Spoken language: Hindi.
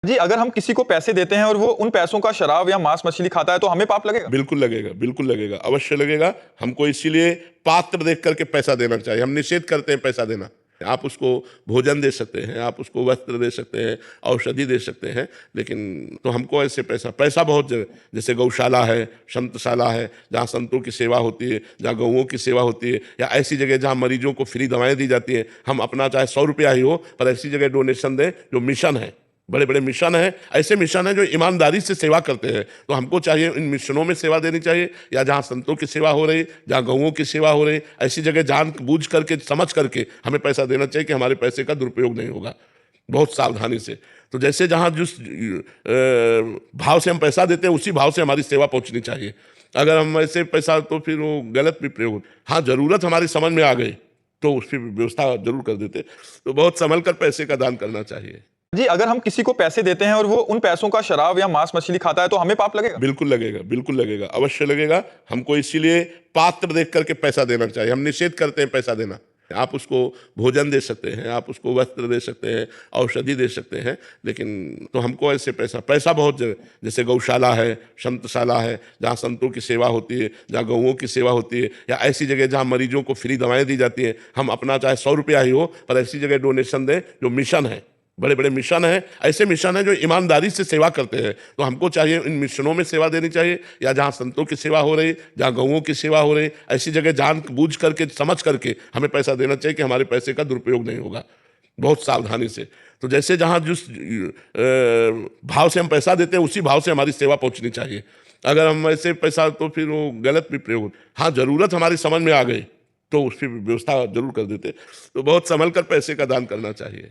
जी, अगर हम किसी को पैसे देते हैं और वो उन पैसों का शराब या मांस मछली खाता है तो हमें पाप लगेगा? बिल्कुल लगेगा, बिल्कुल लगेगा, अवश्य लगेगा। हमको इसीलिए पात्र देख करके पैसा देना चाहिए। हम निषेध करते हैं पैसा देना। आप उसको भोजन दे सकते हैं, आप उसको वस्त्र दे सकते हैं, औषधि दे सकते हैं, लेकिन तो हमको ऐसे पैसा बहुत जगह, जैसे गौशाला है, संतशाला है, जहाँ संतों की सेवा होती है, जहाँ गौओं की सेवा होती है, या ऐसी जगह जहाँ मरीजों को फ्री दवाएँ दी जाती हैं। हम अपना चाहे 100 रुपया ही हो, पर ऐसी जगह डोनेशन दें जो मिशन है, बड़े बड़े मिशन हैं, ऐसे मिशन हैं जो ईमानदारी से सेवा करते हैं। तो हमको चाहिए इन मिशनों में सेवा देनी चाहिए, या जहाँ संतों की सेवा हो रही, जहाँ गौओं की सेवा हो रही, ऐसी जगह जानबूझ करके, समझ करके हमें पैसा देना चाहिए कि हमारे पैसे का दुरुपयोग नहीं होगा, बहुत सावधानी से। तो जैसे जहाँ जिस भाव से हम पैसा देते हैं, उसी भाव से हमारी सेवा पहुँचनी चाहिए। अगर हम ऐसे पैसा, तो फिर वो गलत भी प्रयोग। हाँ, ज़रूरत हमारी समझ में आ गई तो उसकी व्यवस्था जरूर कर देते। तो बहुत संभल कर पैसे का दान करना चाहिए। जी, अगर हम किसी को पैसे देते हैं और वो उन पैसों का शराब या मांस मछली खाता है तो हमें पाप लगेगा? बिल्कुल लगेगा, बिल्कुल लगेगा, अवश्य लगेगा। हमको इसीलिए पात्र देख करके पैसा देना चाहिए। हम निषेध करते हैं पैसा देना। आप उसको भोजन दे सकते हैं, आप उसको वस्त्र दे सकते हैं, औषधि दे सकते हैं, लेकिन तो हमको ऐसे पैसा बहुत जगह, जैसे गौशाला है, संतशाला है, जहाँ संतों की सेवा होती है, जहाँ गौओं की सेवा होती है, या ऐसी जगह जहाँ मरीजों को फ्री दवाएँ दी जाती हैं। हम अपना चाहे 100 रुपया ही हो, पर ऐसी जगह डोनेशन दें जो मिशन है, बड़े बड़े मिशन हैं, ऐसे मिशन हैं जो ईमानदारी से सेवा करते हैं। तो हमको चाहिए इन मिशनों में सेवा देनी चाहिए, या जहाँ संतों की सेवा हो रही, जहाँ गौओं की सेवा हो रही, ऐसी जगह जानबूझ करके, समझ करके हमें पैसा देना चाहिए कि हमारे पैसे का दुरुपयोग नहीं होगा, बहुत सावधानी से। तो जैसे जहाँ जिस भाव से हम पैसा देते हैं, उसी भाव से हमारी सेवा पहुँचनी चाहिए। अगर हम ऐसे पैसा, तो फिर वो गलत भी प्रयोग। हाँ, ज़रूरत हमारी समझ में आ गई तो उसकी व्यवस्था जरूर कर देते। तो बहुत संभल कर पैसे का दान करना चाहिए।